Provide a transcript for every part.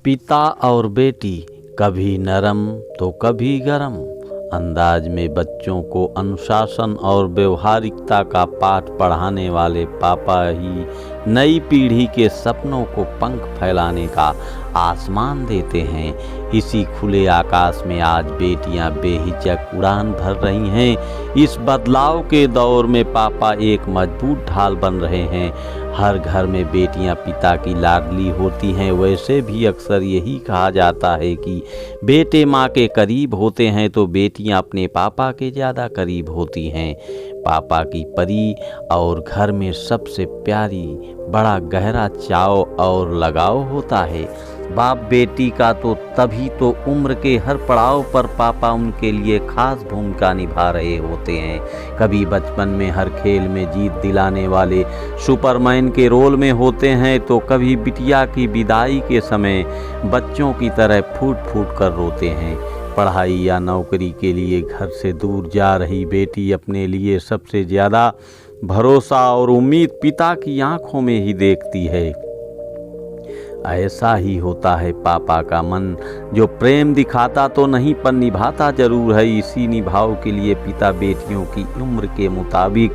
पिता और बेटी कभी नरम तो कभी गरम अंदाज में बच्चों को अनुशासन और व्यवहारिकता का पाठ पढ़ाने वाले पापा ही नई पीढ़ी के सपनों को पंख फैलाने का आसमान देते हैं। इसी खुले आकाश में आज बेटियां बेहिचक उड़ान भर रही हैं। इस बदलाव के दौर में पापा एक मजबूत ढाल बन रहे हैं। हर घर में बेटियां पिता की लाडली होती हैं। वैसे भी अक्सर यही कहा जाता है कि बेटे माँ के करीब होते हैं तो बेटियां अपने पापा के ज़्यादा करीब होती हैं। पापा की परी और घर में सबसे प्यारी बड़ा गहरा चाव और लगाव होता है। बाप बेटी का तो तभी तो उम्र के हर पड़ाव पर पापा उनके लिए खास भूमिका निभा रहे होते हैं। कभी बचपन में हर खेल में जीत दिलाने वाले सुपरमैन के रोल में होते हैं तो कभी बिटिया की विदाई के समय बच्चों की तरह फूट फूट कर रोते हैं। पढ़ाई या नौकरी के लिए घर से दूर जा रही बेटी अपने लिए सबसे ज़्यादा भरोसा और उम्मीद पिता की आंखों में ही देखती है। ऐसा ही होता है पापा का मन, जो प्रेम दिखाता तो नहीं पर निभाता जरूर है। इसी निभाव के लिए पिता बेटियों की उम्र के मुताबिक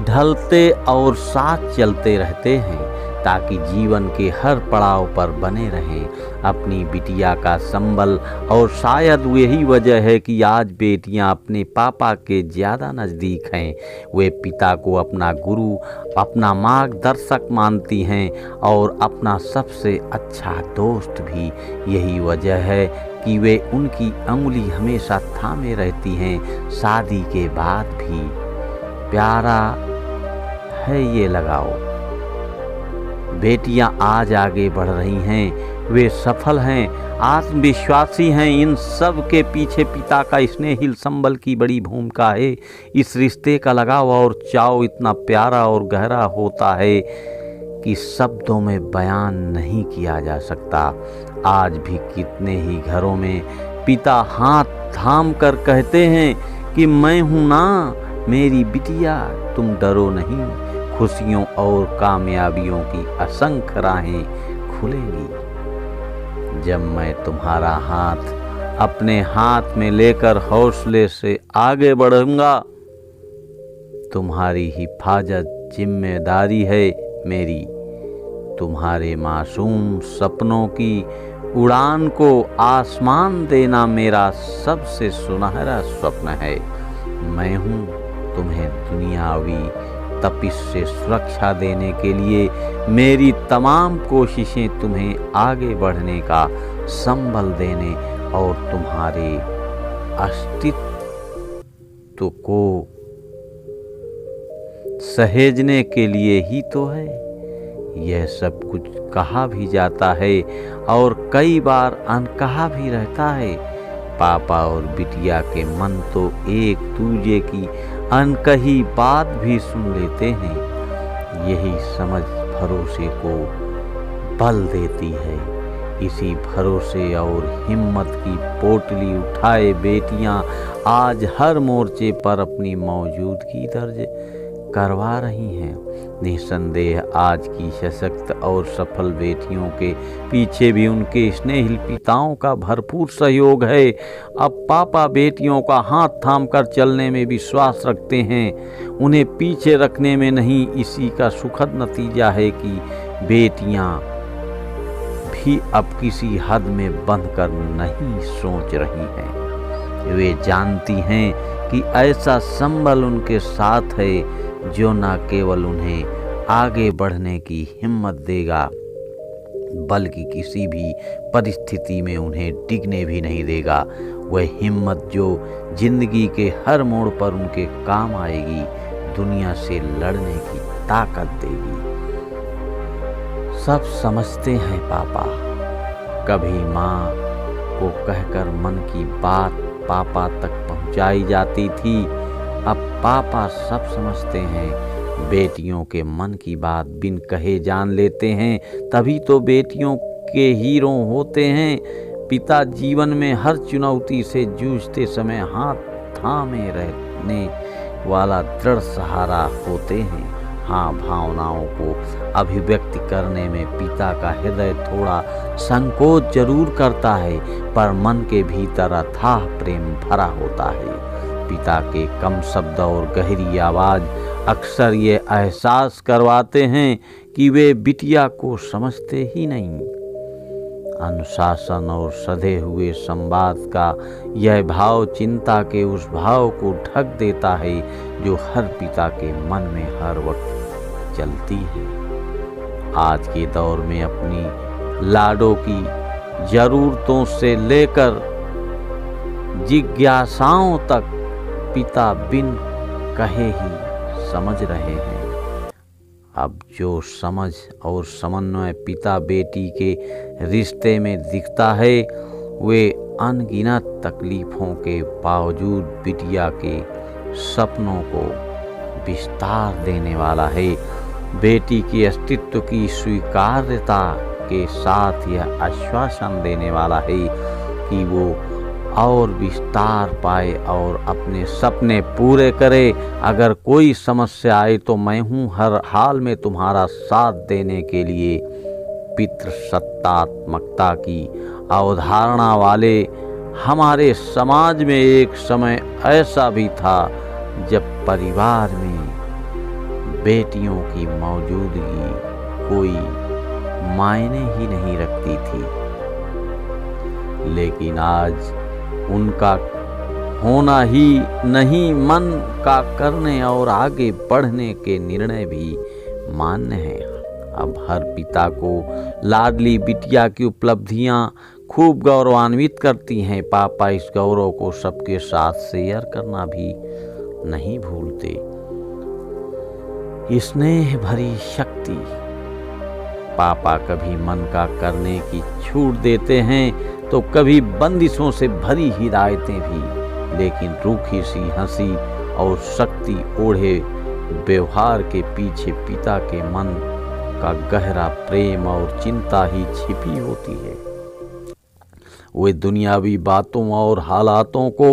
ढलते और साथ चलते रहते हैं ताकि जीवन के हर पड़ाव पर बने रहें अपनी बिटिया का संबल। और शायद यही वजह है कि आज बेटियां अपने पापा के ज़्यादा नज़दीक हैं। वे पिता को अपना गुरु, अपना मार्गदर्शक मानती हैं और अपना सबसे अच्छा दोस्त भी। यही वजह है कि वे उनकी उंगली हमेशा थामे रहती हैं, शादी के बाद भी। प्यारा है ये लगाओ। बेटियां आज आगे बढ़ रही हैं, वे सफल हैं, आत्मविश्वासी हैं। इन सब के पीछे पिता का स्नेहिल संबल की बड़ी भूमिका है। इस रिश्ते का लगाव और चाव इतना प्यारा और गहरा होता है कि शब्दों में बयान नहीं किया जा सकता। आज भी कितने ही घरों में पिता हाथ थाम कर कहते हैं कि मैं हूँ ना मेरी बिटिया, तुम डरो नहीं, खुशियों और कामयाबियों की असंख्य राहें खुलेंगी। जब मैं तुम्हारा हाथ अपने हाथ में लेकर हौसले से आगे बढ़ूंगा। तुम्हारी हिफाजत जिम्मेदारी है मेरी। तुम्हारे मासूम सपनों की उड़ान को आसमान देना मेरा सबसे सुनहरा स्वप्न है। मैं हूँ तुम्हें दुनियावी तपिश से सुरक्षा देने के लिए। मेरी तमाम कोशिशें तुम्हें आगे बढ़ने का संबल देने और तुम्हारे अस्तित्व को सहेजने के लिए ही तो है। यह सब कुछ कहा भी जाता है और कई बार अनकहा भी रहता है। पापा और बिटिया के मन तो एक दूजे की अनकही बात भी सुन लेते हैं। यही समझ भरोसे को बल देती है। इसी भरोसे और हिम्मत की पोटली उठाए बेटियां आज हर मोर्चे पर अपनी मौजूदगी दर्ज करवा रही हैं। निसंदेह आज की सशक्त और सफल बेटियों के पीछे भी उनके स्नेहिल पिताओं का भरपूर सहयोग है। अब पापा बेटियों का हाथ थामकर चलने में विश्वास रखते हैं, उन्हें पीछे रखने में नहीं। इसी का सुखद नतीजा है कि बेटियां भी अब किसी हद में बंधकर नहीं सोच रही हैं। वे जानती हैं कि ऐसा संबल उनके साथ है जो न केवल उन्हें आगे बढ़ने की हिम्मत देगा बल्कि किसी भी परिस्थिति में उन्हें डिगने भी नहीं देगा। वह हिम्मत जो जिंदगी के हर मोड़ पर उनके काम आएगी, दुनिया से लड़ने की ताकत देगी। सब समझते हैं पापा, कभी माँ को कहकर मन की बात पापा तक पहुँचाई जाती थी। अब पापा सब समझते हैं, बेटियों के मन की बात बिन कहे जान लेते हैं। तभी तो बेटियों के हीरो होते हैं। पिता जीवन में हर चुनौती से जूझते समय हाथ थामे रहने वाला दृढ़ सहारा होते हैं। हाँ, भावनाओं को अभिव्यक्त करने में पिता का हृदय थोड़ा संकोच जरूर करता है, पर मन के भीतर अथाह प्रेम भरा होता है। पिता के कम शब्द और गहरी आवाज अक्सर ये एहसास करवाते हैं कि वे बिटिया को समझते ही नहीं। अनुशासन और सधे हुए संवाद का यह भाव चिंता के उस भाव को ढक देता है जो हर पिता के मन में हर वक्त चलती है। आज के दौर में अपनी लाडों की जरूरतों से लेकर जिज्ञासाओं तक पिता बिन कहे ही समझ रहे हैं। अब जो समझ और समन्वय पिता बेटी के रिश्ते में दिखता है, वे अनगिनत तकलीफों के बावजूद बिटिया के सपनों को विस्तार देने वाला है। बेटी के अस्तित्व की स्वीकार्यता के साथ यह आश्वासन देने वाला है कि वो और विस्तार पाए और अपने सपने पूरे करे। अगर कोई समस्या आए तो मैं हूँ हर हाल में तुम्हारा साथ देने के लिए। पितृसत्तात्मकता की अवधारणा वाले हमारे समाज में एक समय ऐसा भी था जब परिवार में बेटियों की मौजूदगी कोई मायने ही नहीं रखती थी, लेकिन आज उनका होना ही नहीं, मन का करने और आगे बढ़ने के निर्णय भी मान्य हैं। अब हर पिता को लाडली बिटिया की उपलब्धियां खूब गौरवान्वित करती हैं। पापा इस गौरव को सबके साथ शेयर करना भी नहीं भूलते। स्नेह भरी शक्ति। पापा कभी मन का करने की छूट देते हैं तो कभी बंदिशों से भरी हिदायतें भी, लेकिन रूखी सी हंसी और शक्ति ओढ़े व्यवहार के पीछे पिता के मन का गहरा प्रेम और चिंता ही छिपी होती है। वे दुनियावी बातों और हालातों को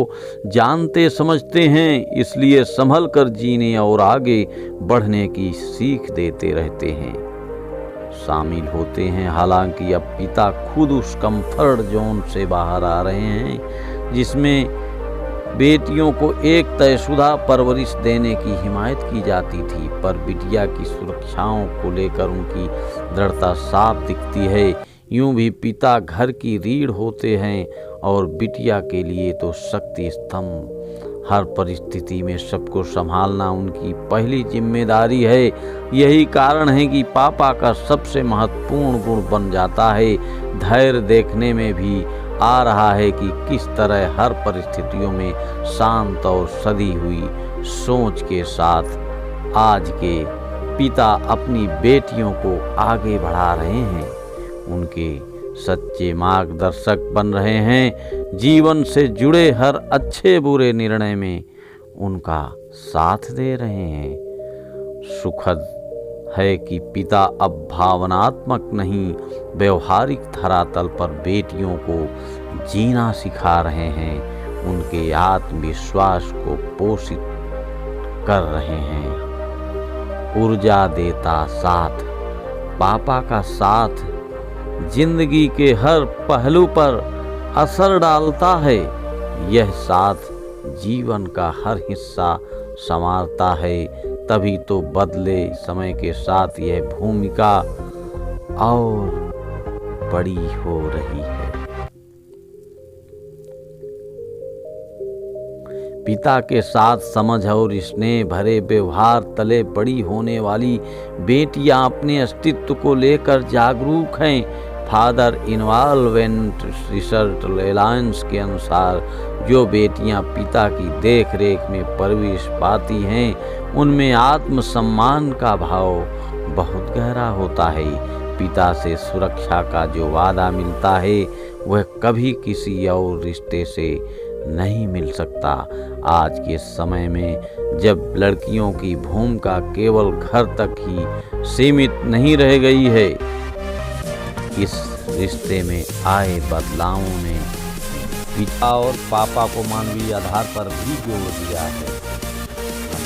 जानते समझते हैं, इसलिए संभल कर जीने और आगे बढ़ने की सीख देते रहते हैं, शामिल होते हैं। हालांकि अब पिता खुद उस कंफर्ट जोन से बाहर आ रहे हैं जिसमें बेटियों को एक तयशुदा परवरिश देने की हिमायत की जाती थी, पर बिटिया की सुरक्षाओं को लेकर उनकी दृढ़ता साफ दिखती है। यूं भी पिता घर की रीढ़ होते हैं और बिटिया के लिए तो शक्ति स्तंभ। हर परिस्थिति में सबको संभालना उनकी पहली जिम्मेदारी है। यही कारण है कि पापा का सबसे महत्वपूर्ण गुण बन जाता है। धैर्य देखने में भी आ रहा है कि किस तरह हर परिस्थितियों में शांत और सधी हुई सोच के साथ आज के पिता अपनी बेटियों को आगे बढ़ा रहे हैं, उनके सच्चे मार्गदर्शक बन रहे हैं। जीवन से जुड़े हर अच्छे बुरे निर्णय में उनका साथ दे रहे हैं। सुखद है कि पिता अब भावनात्मक नहीं, व्यवहारिक धरातल पर बेटियों को जीना सिखा रहे हैं, उनके आत्मविश्वास को पोषित कर रहे हैं। ऊर्जा देता साथ। पापा का साथ जिंदगी के हर पहलू पर असर डालता है। यह साथ जीवन का हर हिस्सा संवारता है, तभी तो बदले समय के साथ यह भूमिका और बड़ी हो रही है। पिता के साथ समझ और स्नेह भरे व्यवहार तले बड़ी होने वाली बेटियां अपने अस्तित्व को लेकर जागरूक हैं। फादर इन्वॉल्वमेंट रिसर्च एलायंस के अनुसार जो बेटियां पिता की देख रेख में परवरिश पाती हैं, उनमें आत्मसम्मान का भाव बहुत गहरा होता है। पिता से सुरक्षा का जो वादा मिलता है वह कभी किसी और रिश्ते से नहीं मिल सकता। आज के समय में जब लड़कियों की भूमिका केवल घर तक ही सीमित नहीं रह गई है, इस रिश्ते में आए बदलावों ने पिता और पापा को मानवीय आधार पर भी जोड़ दिया है।